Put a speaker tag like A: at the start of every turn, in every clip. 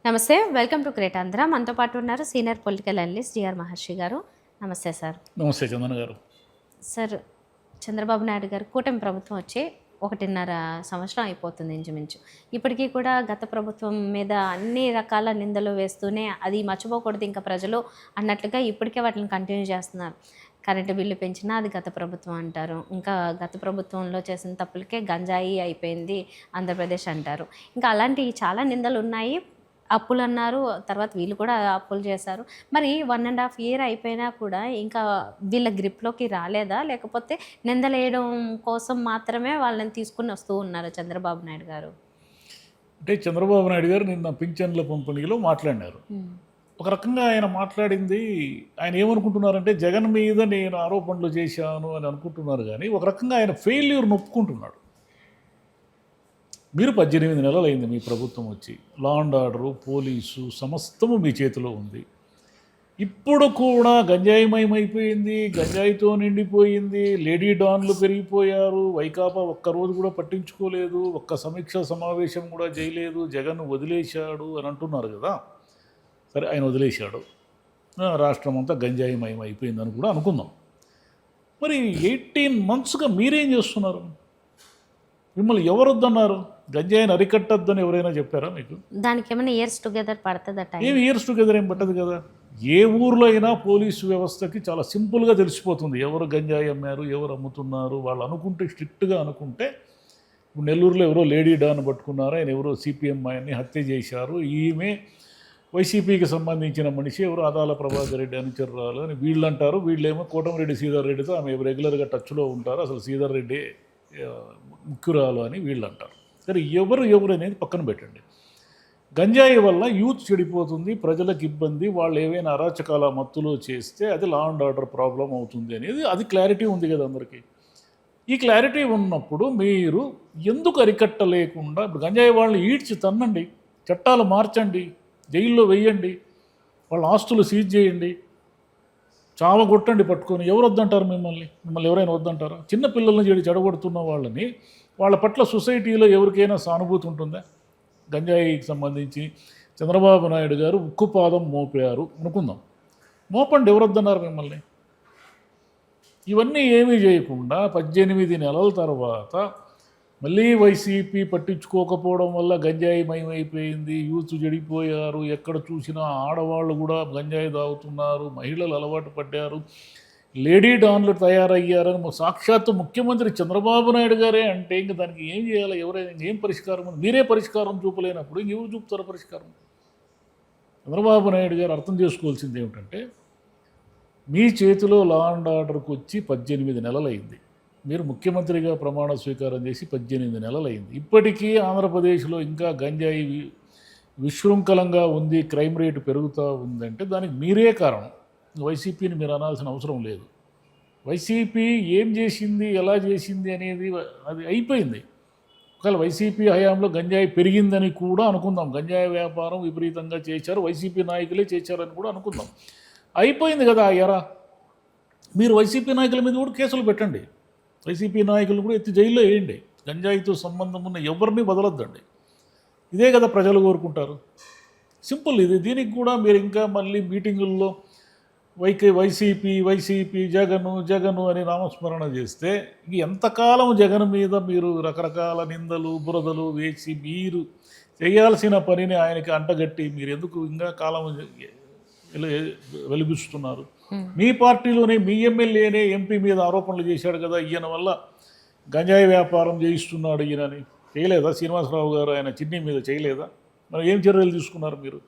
A: నమస్తే. Welcome to great Andhra. మనతో పాటు ఉన్నారు సీనియర్ పొలిటికల్ అనలిస్ట్ జిఆర్ మహర్షి గారు. నమస్తే సార్.
B: నమస్తే చందన గారు.
A: సార్, చంద్రబాబు నాయుడు గారు కూటమి ప్రభుత్వం వచ్చి 1.5 సంవత్సరం అయిపోతుంది ఇంచుమించు. ఇప్పటికీ కూడా గత ప్రభుత్వం మీద అన్ని రకాల నిందలు వేస్తూనే అది మర్చిపోకూడదు ఇంకా ప్రజలు అన్నట్లుగా ఇప్పటికే వాటిని కంటిన్యూ చేస్తున్నారు. కరెంటు బిల్లు పెంచినా అది గత ప్రభుత్వం అంటారు. ఇంకా గత ప్రభుత్వంలో చేసిన తప్పులకే గంజాయి అయిపోయింది ఆంధ్రప్రదేశ్ అంటారు. ఇంకా అలాంటివి చాలా నిందలు ఉన్నాయి. అప్పులన్నారు. తర్వాత వీళ్ళు కూడా అప్పులు చేశారు. మరి 1.5 ఇయర్ అయిపోయినా కూడా ఇంకా వీళ్ళ గ్రిప్‌లోకి రాలేదా? లేకపోతే నిందలేయడం కోసం మాత్రమే వాళ్ళని తీసుకొని వస్తూ ఉన్నారా చంద్రబాబు నాయుడు గారు?
B: అంటే చంద్రబాబు నాయుడు గారు నిన్న పింఛన్ల పంపిణీలో మాట్లాడినారు. ఒక రకంగా ఆయన మాట్లాడింది, ఆయన ఏమనుకుంటున్నారంటే జగన్ మీద నేను ఆరోపణలు చేశాను అని అనుకుంటున్నారు. కానీ ఒక రకంగా ఆయన ఫెయిల్యూర్ని ఒప్పుకుంటున్నాడు. మీరు 18 నెలలు అయింది మీ ప్రభుత్వం వచ్చి. లా అండ్ ఆర్డరు, పోలీసు సమస్తము మీ చేతిలో ఉంది. ఇప్పుడు కూడా గంజాయిమయమైపోయింది, గంజాయితో నిండిపోయింది, లేడీ డాన్లు పెరిగిపోయారు. వైకాపా ఒక్కరోజు కూడా పట్టించుకోలేదు, ఒక్క సమీక్ష సమావేశం కూడా చేయలేదు, జగన్ వదిలేశాడు అని అంటున్నారు కదా. సరే, ఆయన వదిలేశాడు, రాష్ట్రం అంతా గంజాయిమయం అయిపోయిందని కూడా అనుకుందాం. మరి 18 మంత్స్గా మీరేం చేస్తున్నారు? మిమ్మల్ని ఎవరు వద్దన్నారు? గంజాయిని అరికట్టద్దని ఎవరైనా చెప్పారా మీకు?
A: దానికి ఏమైనా ఇయర్స్ టుగెదర్ పడుతుందట?
B: ఏమి ఇయర్స్ టుగెదర్ ఏం పట్టదు కదా. ఏ ఊర్లో అయినా పోలీసు వ్యవస్థకి చాలా సింపుల్గా తెలిసిపోతుంది ఎవరు గంజాయి అమ్మారు, ఎవరు అమ్ముతున్నారు. వాళ్ళు అనుకుంటే, స్ట్రిక్ట్గా అనుకుంటే, ఇప్పుడు నెల్లూరులో ఎవరో లేడీ డాన్ పట్టుకున్నారు, ఆయన ఎవరో సిపిఎం ఆయన్ని హత్య చేశారు, ఈమె వైసీపీకి సంబంధించిన మనిషి ఎవరు ఆదాల ప్రభాకర్ రెడ్డి అనుచరురాలు అని వీళ్ళు అంటారు. వీళ్ళేమో కోటమిరెడ్డి శ్రీధర్ రెడ్డితో ఆమె రెగ్యులర్గా టచ్లో ఉంటారు, అసలు శ్రీధర్ రెడ్డి ముఖ్యురాలు అని వీళ్ళు అంటారు. సరే, ఎవరు అనేది పక్కన పెట్టండి. గంజాయి వల్ల యూత్ చెడిపోతుంది, ప్రజలకు ఇబ్బంది, వాళ్ళు ఏవైనా అరాచకాల మత్తులో చేస్తే అది లా అండ్ ఆర్డర్ ప్రాబ్లం అవుతుంది అనేది అది క్లారిటీ ఉంది కదా అందరికీ. ఈ క్లారిటీ ఉన్నప్పుడు మీరు ఎందుకు అరికట్టలేకుండా ఇప్పుడు గంజాయి వాళ్ళని ఈడ్చి తన్నండి, చట్టాలు మార్చండి, జైల్లో వెయ్యండి, వాళ్ళ ఆస్తులు సీజ్ చేయండి, చావగొట్టండి పట్టుకొని. ఎవరు వద్దంటారు మిమ్మల్ని ఎవరైనా వద్దంటారా? చిన్నపిల్లల్ని చెడగొడుతున్న వాళ్ళని, వాళ్ళ పట్ల సొసైటీలో ఎవరికైనా సానుభూతి ఉంటుందా? గంజాయికి సంబంధించి చంద్రబాబు నాయుడు గారు ఉక్కుపాదం మోపారు అనుకుందాం, మోపండి, ఎవరు వద్దన్నారు మిమ్మల్ని? ఇవన్నీ ఏమీ చేయకుండా 18 నెలల తర్వాత మళ్ళీ వైసీపీ పట్టించుకోకపోవడం వల్ల గంజాయి మయమైపోయింది, యూత్ చెడిపోయారు, ఎక్కడ చూసినా ఆడవాళ్ళు కూడా గంజాయి తాగుతున్నారు, మహిళలు అలవాటు పడ్డారు, లేడీ డాన్లు తయారయ్యారని సాక్షాత్తు ముఖ్యమంత్రి చంద్రబాబు నాయుడు గారే అంటే ఇంక దానికి ఏం చేయాలి? ఎవరైనా ఏం పరిష్కారం ఉంది? మీరే పరిష్కారం చూపలేనప్పుడు ఇంకెవరు చూపుతారు పరిష్కారం? చంద్రబాబు నాయుడు గారు అర్థం చేసుకోవాల్సింది ఏమిటంటే, మీ చేతిలో లా అండ్ ఆర్డర్కి వచ్చి 18 నెలలైంది. మీరు ముఖ్యమంత్రిగా ప్రమాణ స్వీకారం చేసి 18 నెలలైంది. ఇప్పటికీ ఆంధ్రప్రదేశ్లో ఇంకా గంజాయి విశృంఖలంగా ఉంది, క్రైమ్ రేటు పెరుగుతూ ఉందంటే దానికి మీరే కారణం. వైసీపీని మీరు అనాల్సిన అవసరం లేదు. వైసీపీ ఏం చేసింది, ఎలా చేసింది అనేది అది అయిపోయింది. ఒకవేళ వైసీపీ హయాంలో గంజాయి పెరిగిందని కూడా అనుకుందాం, గంజాయి వ్యాపారం విపరీతంగా చేశారు, వైసీపీ నాయకులే చేశారని కూడా అనుకుందాం. అయిపోయింది కదా ఆ ఎరా. మీరు వైసీపీ నాయకుల మీద కూడా కేసులు పెట్టండి, వైసీపీ నాయకులు కూడా ఎత్తి జైల్లో వేయండి, గంజాయితో సంబంధం ఉన్న ఎవరిని వదలొద్దండి. ఇదే కదా ప్రజలు కోరుకుంటారు. సింపుల్ ఇది. దీనికి కూడా మీరు ఇంకా మళ్ళీ మీటింగుల్లో వైసీపీ జగను అని నామస్మరణ చేస్తే ఎంతకాలం జగన్ మీద మీరు రకరకాల నిందలు బురదలు వేసి మీరు చేయాల్సిన పనిని ఆయనకి అంటగట్టి మీరు ఎందుకు ఇంకా కాలం వెలిగిస్తున్నారు? మీ పార్టీలోనే మీ ఎమ్మెల్యేనే ఎంపీ మీద ఆరోపణలు చేశాడు కదా, ఈయన వల్ల గంజాయి వ్యాపారం చేయిస్తున్నాడు ఈయనని. చేయలేదా? శ్రీనివాసరావు గారు ఆయన చిన్ని మీద చేయలేదా? మరి ఏం చర్యలు తీసుకున్నారు మీరు?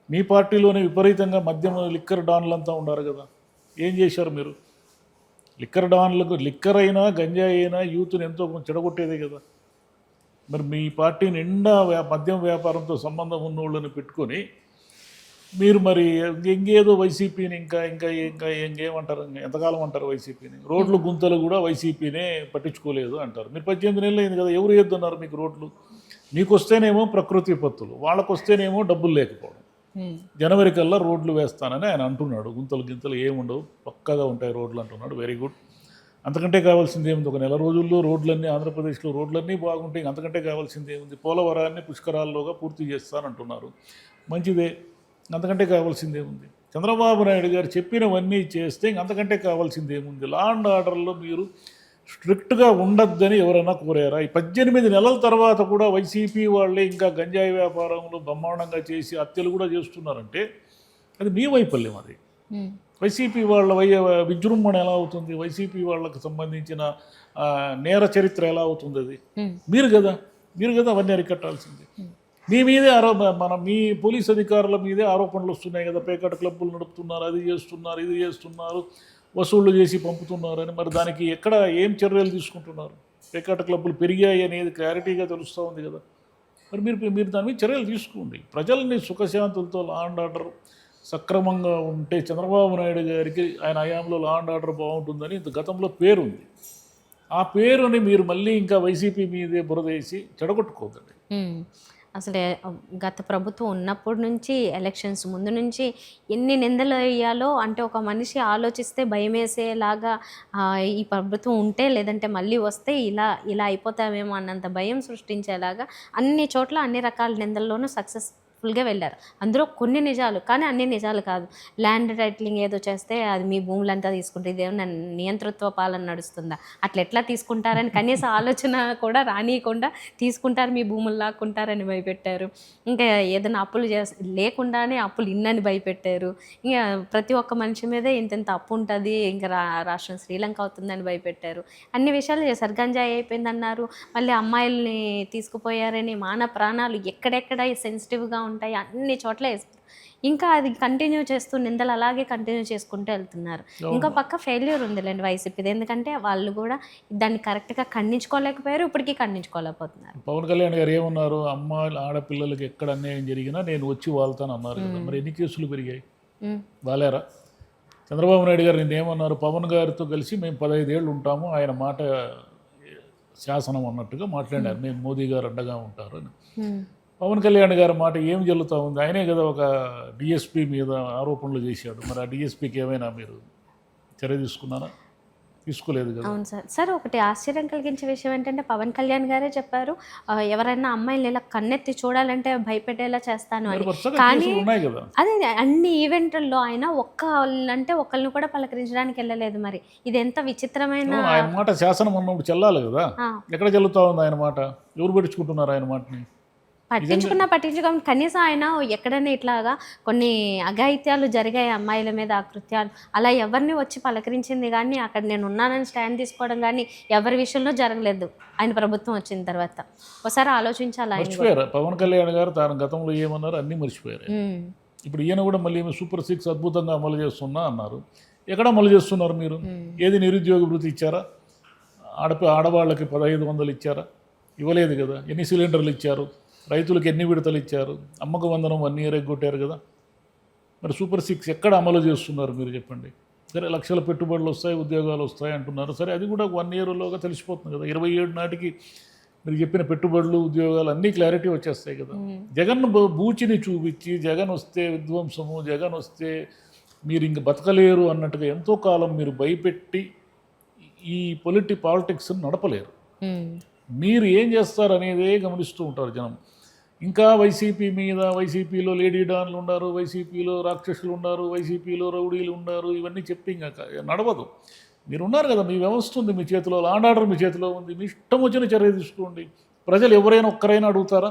B: మీ పార్టీలోనే విపరీతంగా మద్యం లిక్కర్ డాన్లంతా ఉన్నారు కదా, ఏం చేశారు మీరు? లిక్కర్ డాన్లకు, లిక్కర్ అయినా గంజాయి అయినా యూత్ని ఎంతో చెడగొట్టేదే కదా. మరి మీ పార్టీ నిండా మద్యం వ్యాపారంతో సంబంధం ఉన్న వాళ్ళని పెట్టుకొని మీరు మరి ఇంకేదో వైసీపీని ఇంకా ఇంకేమంటారు, ఎంతకాలం అంటారు వైసీపీని? రోడ్లు గుంతలు కూడా వైసీపీనే పట్టించుకోలేదు అంటారు. మీరు 18 నెలలు అయింది కదా, ఎవరు వేద్దన్నారు మీకు రోడ్లు? మీకు వస్తేనేమో ప్రకృతి విపత్తులు, వాళ్ళకు వస్తేనేమో డబ్బులు లేకపోవడం. జనవరి కల్లా రోడ్లు వేస్తానని ఆయన అంటున్నాడు. గింతలు ఏముండవు, పక్కగా ఉంటాయి రోడ్లు అంటున్నాడు. Very good. అంతకంటే కావాల్సింది ఏముంది? ఒక నెల రోజుల్లో రోడ్లన్నీ, ఆంధ్రప్రదేశ్లో రోడ్లన్నీ బాగుంటాయి, అంతకంటే కావాల్సింది ఏముంది? పోలవరాన్ని పుష్కరాల్లోగా పూర్తి చేస్తానంటున్నారు. మంచిదే, అంతకంటే కావాల్సిందేముంది. చంద్రబాబు నాయుడు గారు చెప్పినవన్నీ చేస్తే అంతకంటే కావాల్సిందేముంది. లా అండ్ ఆర్డర్లో మీరు స్ట్రిక్ట్గా ఉండొద్దని ఎవరైనా కోరారా? ఈ 18 నెలల తర్వాత కూడా వైసీపీ వాళ్ళే ఇంకా గంజాయి వ్యాపారంలో బ్రహ్మాండంగా చేసి హత్యలు కూడా చేస్తున్నారంటే అది మీ వైఫల్యం. అది వైసీపీ వాళ్ళ విజృంభణ ఎలా అవుతుంది, వైసీపీ వాళ్ళకి సంబంధించిన నేర చరిత్ర ఎలా అవుతుంది, అది మీరు కదా అవన్నీ అరికట్టాల్సింది. మీ మీదే మీ పోలీస్ అధికారుల మీదే ఆరోపణలు వస్తున్నాయి కదా, పేకాట క్లబ్బులు నడుపుతున్నారు, అది చేస్తున్నారు, ఇది చేస్తున్నారు, వసూళ్లు చేసి పంపుతున్నారని. మరి దానికి ఎక్కడ ఏం చర్యలు తీసుకుంటున్నారు? పేకాట క్లబ్బులు పెరిగాయి అనేది క్లారిటీగా తెలుస్తూ ఉంది కదా. మరి మీరు దాని మీద చర్యలు తీసుకోండి. ప్రజల్ని సుఖశాంతులతో లా అండ్ ఆర్డర్ సక్రమంగా ఉంటే చంద్రబాబు నాయుడు గారికి ఆయన హయాంలో లా అండ్ ఆర్డర్ బాగుంటుందని ఇంత గతంలో పేరుంది. ఆ పేరుని మీరు మళ్ళీ ఇంకా వైసీపీ మీదే బురదేసి చెడగొట్టుకోకండి.
A: అసలు గత ప్రభుత్వం ఉన్నప్పటి నుంచి ఎలక్షన్స్ ముందు నుంచి ఎన్ని నిందలు వేయాలో, అంటే ఒక మనిషి ఆలోచిస్తే భయం వేసేలాగా ఈ ప్రభుత్వం ఉంటే లేదంటే మళ్ళీ వస్తే ఇలా అయిపోతామేమో అన్నంత భయం సృష్టించేలాగా అన్ని చోట్ల అన్ని రకాల నిందల్లోనూ సక్సెస్ఫుల్గా వెళ్ళారు. అందులో కొన్ని నిజాలు, కానీ అన్ని నిజాలు కాదు. ల్యాండ్ టైటిలింగ్ ఏదో చేస్తే అది మీ భూములంతా తీసుకుంటే ఇదేమన్నా నియంతృత్వ పాలన నడుస్తుందా, అట్లా ఎట్లా తీసుకుంటారని కనీస ఆలోచన కూడా రానియకుండా తీసుకుంటారు, మీ భూములు లాక్కుంటారని భయపెట్టారు. ఇంకా ఏదైనా అప్పులు లేకుండానే అప్పులు ఇన్నని భయపెట్టారు. ఇంకా ప్రతి ఒక్క మనిషి మీదే ఇంత అప్పు ఉంటుంది, ఇంకా రాష్ట్రం శ్రీలంక అవుతుందని భయపెట్టారు. అన్ని విషయాలు చేశారు. గంజాయి అయిపోయిందన్నారు, మళ్ళీ అమ్మాయిల్ని తీసుకుపోయారని, మాన ప్రాణాలు ఎక్కడెక్కడ సెన్సిటివ్గా ఉంటాయి అన్ని చోట్ల వేస్తారు. ఇంకా అది కంటిన్యూ చేస్తూ నిందలు అలాగే కంటిన్యూ చేసుకుంటూ వెళ్తున్నారు. ఇంకో పక్క ఫెయిల్యూర్ ఉందిలేండి వైసీపీది, ఎందుకంటే వాళ్ళు కూడా దాన్ని కరెక్ట్గా ఖండించుకోలేకపోయారు, ఇప్పటికీ ఖండించుకోలేకపోతున్నారు.
B: పవన్ కళ్యాణ్ గారు ఏమన్నారు? అమ్మాయిలు ఆడపిల్లలకి ఎక్కడ అన్యాయం జరిగినా నేను వచ్చి వాళ్తాను అన్నారు కదా. మరి ఎన్ని కేసులు పెరిగాయి? వాలేరా? చంద్రబాబు నాయుడు గారు నిన్నేమన్నారు? పవన్ గారితో కలిసి మేము 15 ఏళ్ళు ఉంటాము, ఆయన మాట శాసనం అన్నట్టుగా మాట్లాడారు. మేము మోదీ గారు అండగా ఉంటారు అని. పవన్ కళ్యాణ్ గారి మాట ఏం జల్లుతూ ఉంది? ఆయనే కదా ఒక డిఎస్పీ మీద ఆరోపణలు చేశాడు. మరి ఆ డిఎస్పీకి ఏమైనా మీరు చర్య తీసుకున్నారా? తీసుకోలేదు కదా.
A: అవును సార్. ఒకటి ఆశ్చర్యం కలిగించే విషయం ఏంటంటే పవన్ కళ్యాణ్ గారే చెప్పారు, ఎవరైనా అమ్మాయిలు ఇలా కన్నెత్తి చూడాలంటే భయపెట్టేలా చేస్తాను అని. కానీ అదే అన్ని ఈవెంట్లలో ఆయన ఒకళ్ళని కూడా పలకరించడానికి వెళ్ళలేదు. మరి ఇది ఎంత విచిత్రమైన.
B: ఆయన మాట శాసనం అన్నప్పుడు చెల్లాలి కదా. ఎక్కడ చెల్లుతా ఉంది ఆయన మాట? ఎవరు పట్టించుకుంటున్నారు ఆయన మాటని?
A: పట్టించుకోని కనీసం ఆయన ఎక్కడైనా ఇట్లాగా కొన్ని అఘాయిత్యాలు జరిగాయి అమ్మాయిల మీద, అకృత్యాలు, అలా ఎవరిని వచ్చి పలకరించింది కానీ అక్కడ నేను ఉన్నానని స్టాండ్ తీసుకోవడం కానీ ఎవరి విషయంలో జరగలేదు ఆయన ప్రభుత్వం వచ్చిన తర్వాత. ఒకసారి ఆలోచించాలి.
B: మర్చిపోయారు పవన్ కళ్యాణ్ గారు తాను గతంలో ఏమన్నారు అన్నీ మర్చిపోయారు. ఇప్పుడు ఈయన కూడా మళ్ళీ సూపర్ 6 అద్భుతంగా అమలు చేస్తున్నా అన్నారు. ఎక్కడ అమలు చేస్తున్నారు మీరు? ఏది నిరుద్యోగ వృత్తి ఇచ్చారా? ఆడవాళ్ళకి 1500 ఇచ్చారా? ఇవ్వలేదు కదా. ఎన్ని సిలిండర్లు ఇచ్చారు? రైతులకు ఎన్ని విడతలు ఇచ్చారు? అమ్మకు వందనం 1 ఇయర్ ఎగ్గొట్టారు కదా. మరి సూపర్ 6 ఎక్కడ అమలు చేస్తున్నారు మీరు చెప్పండి. సరే, లక్షల పెట్టుబడులు వస్తాయి, ఉద్యోగాలు వస్తాయి అంటున్నారు. సరే, అది కూడా 1 ఇయర్లోగా తెలిసిపోతుంది కదా. 27 నాటికి మీరు చెప్పిన పెట్టుబడులు, ఉద్యోగాలు అన్నీ క్లారిటీ వచ్చేస్తాయి కదా. జగన్ బూచిని చూపించి జగన్ వస్తే విధ్వంసము, జగన్ వస్తే మీరు ఇంక బతకలేరు అన్నట్టుగా ఎంతో కాలం మీరు భయపెట్టి ఈ పాలిటిక్స్ని నడపలేరు. మీరు ఏం చేస్తారు అనేదే గమనిస్తూ ఉంటారు జనం. ఇంకా వైసీపీలో లేడీ డాన్లు ఉన్నారు, వైసీపీలో రాక్షసులు ఉన్నారు, వైసీపీలో రౌడీలు ఉన్నారు, ఇవన్నీ చెప్పి ఇంకా నడవదు. మీరు ఉన్నారు కదా, మీ వ్యవస్థ ఉంది మీ చేతిలో, లా అండ్ ఆర్డర్ మీ చేతిలో ఉంది. మీ ఇష్టం వచ్చిన చర్య తీసుకోండి. ప్రజలు ఎవరైనా ఒక్కరైనా అడుగుతారా?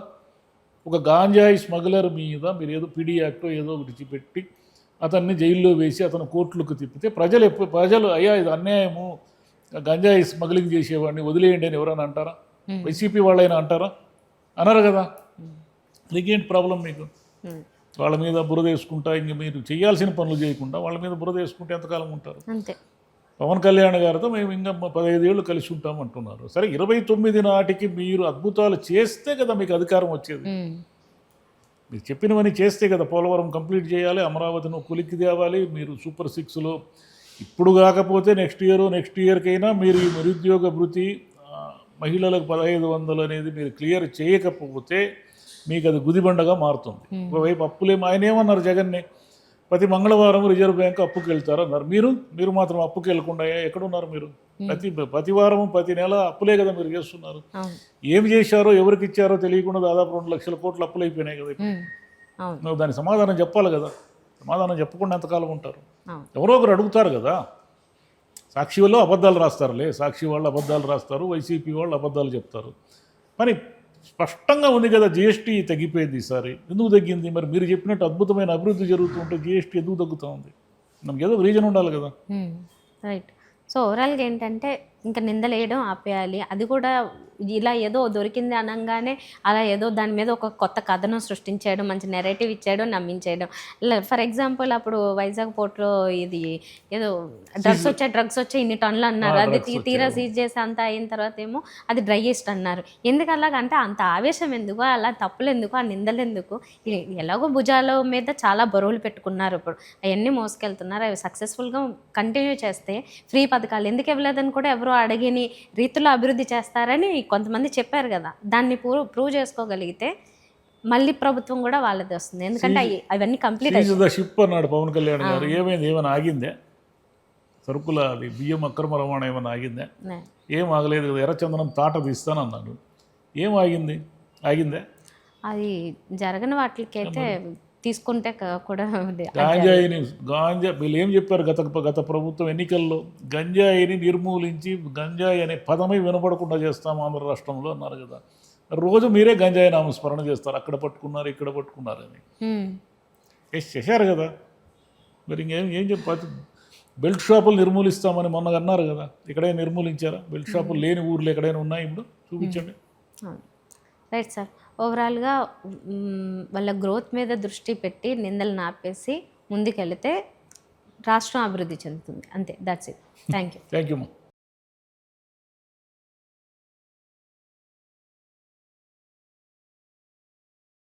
B: ఒక గాంజాయి స్మగ్లర్ మీద మీరు ఏదో పీడీ యాక్టో ఏదో ఒకటి పెట్టి అతన్ని జైల్లో వేసి అతను కోర్టులకు తిప్పితే ప్రజలు అయ్యా ఇది అన్యాయము, గంజాయి స్మగ్లింగ్ చేసేవాడిని వదిలేయండి అని ఎవరైనా అంటారా? వైసీపీ వాళ్ళైనా అంటారా? అనరు కదా. ఇంకేంటి ప్రాబ్లం మీకు? వాళ్ళ మీద బురద వేసుకుంటా ఇంక మీరు చేయాల్సిన పనులు చేయకుండా వాళ్ళ మీద బురద వేసుకుంటే ఎంతకాలం ఉంటారు? పవన్ కళ్యాణ్ గారితో మేము ఇంకా 15 ఏళ్ళు కలిసి ఉంటాం అంటున్నారు. సరే, 29 నాటికి మీరు అద్భుతాలు చేస్తే కదా మీకు అధికారం వచ్చేది. మీరు చెప్పినవన్నీ చేస్తే కదా. పోలవరం కంప్లీట్ చేయాలి, అమరావతిని కొలిక్కి తేవాలి. మీరు సూపర్ 6లో ఇప్పుడు కాకపోతే నెక్స్ట్ ఇయర్కైనా మీరు ఈ నిరుద్యోగ భృతి మహిళలకు 1500 అనేది మీరు క్లియర్ చేయకపోతే మీకు అది గుదిబండగా మారుతుంది. ఒకవైపు ఆయన ఏమన్నారు జగన్ని? ప్రతి మంగళవారం రిజర్వ్ బ్యాంక్ అప్పుకి వెళ్తారు అన్నారు. మీరు మాత్రం అప్పుకి వెళ్ళకుండా ఎక్కడున్నారు మీరు? ప్రతి వారం ప్రతి నెల అప్పులే కదా మీరు చేస్తున్నారు. ఏమి చేశారో ఎవరికి ఇచ్చారో తెలియకుండా దాదాపు 2 లక్షల కోట్లు అప్పులు అయిపోయినాయి కదా.
A: అవును.
B: నువ్వు దానికి సమాధానం చెప్పాలి కదా. సమాధానం చెప్పకుండా ఎంతకాలం ఉంటారు?
A: అవును.
B: ఎవరో ఒకరు అడుగుతారు కదా. సాక్షి వాళ్ళు అబద్ధాలు రాస్తారులే, సాక్షి వాళ్ళు అబద్ధాలు రాస్తారు, వైసీపీ వాళ్ళు అబద్ధాలు చెప్తారు. మరి స్పష్టంగా ఉంది కదా జిఎస్టీ తగ్గిపోయింది ఈసారి. ఎందుకు తగ్గింది? మరి మీరు చెప్పినట్టు అద్భుతమైన అభివృద్ధి జరుగుతుంటే జిఎస్టీ ఎందుకు తగ్గుతూ ఉంది? మనకి ఏదో రీజన్ ఉండాలి కదా.
A: రైట్. సో ఓవరాల్గా ఏంటంటే ఇంకా నిందలేయడం ఆపేయాలి. అది కూడా ఇలా ఏదో దొరికింది అనగానే అలా ఏదో దాని మీద ఒక కొత్త కథనం సృష్టించేయడం, మంచి నెరేటివ్ ఇచ్చేయడం, నమ్మించేయడం. ఫర్ ఎగ్జాంపుల్ అప్పుడు వైజాగ్ పోర్ట్లో ఇది ఏదో డ్రగ్స్ వచ్చాయి ఇన్ని టన్నులు అన్నారు. అది తీరా సీజ్ చేసి అంతా అయిన తర్వాత ఏమో అది డ్రైయెస్ట్ అన్నారు. ఎందుకు అలాగంటే అంత ఆవేశం ఎందుకు, అలా తప్పులు ఎందుకు, ఆ నిందలు ఎందుకు? ఎలాగో భుజాల మీద చాలా బరువులు పెట్టుకున్నారు. ఇప్పుడు అవన్నీ మోసుకెళ్తున్నారు. అవి సక్సెస్ఫుల్గా కంటిన్యూ చేస్తే ఫ్రీ పథకాలు ఎందుకు ఇవ్వలేదని కూడా ఎవరో అడిగిని రీతిలో అభివృద్ధి చేస్తారని కొంతమంది చెప్పారు కదా. దాన్ని ప్రూవ్ చేసుకోగలిగితే మళ్ళీ ప్రభుత్వం కూడా వాళ్ళది వస్తుంది. ఎందుకంటే అవన్నీ కంప్లీట్
B: సీజ్ ద షిప్ అన్నాడు పవన్ కళ్యాణ్ గారు. ఏమైంది? ఏమైనా ఆగిందే? సరుకుల అది బియ్యం అక్రమ రవాణా ఏమైనా ఆగిందే? ఏం ఆగలేదు కదా. ఎర్రచందనం తాట తీస్తానన్నాడు. ఏం ఆగిందే?
A: అది జరగని వాటికైతే తీసుకుంటే కూడా
B: గాంజా వీళ్ళు ఏం చెప్పారు గత ప్రభుత్వం ఎన్నికల్లో? గంజాయిని నిర్మూలించి గంజాయి అనే పదమే వినపడకుండా చేస్తాం ఆంధ్ర రాష్ట్రంలో అన్నారు కదా. రోజు మీరే గంజాయి నామస్మరణ చేస్తారు. అక్కడ పట్టుకున్నారు, ఇక్కడ పట్టుకున్నారని చేశారు కదా. మరి ఏం చెప్పాలి? బెల్ట్ షాపులు నిర్మూలిస్తామని మొన్న అన్నారు కదా. ఇక్కడైనా నిర్మూలించారా? బెల్ట్ షాపులు లేని ఊర్లు ఎక్కడైనా ఉన్నాయి? ఇప్పుడు చూపించండి.
A: Right sir. ఓవరాల్గా వాళ్ళ గ్రోత్ మీద దృష్టి పెట్టి నిందలను ఆపేసి ముందుకెళ్తే రాష్ట్రం అభివృద్ధి చెందుతుంది. అంతే. That's it. Thank you.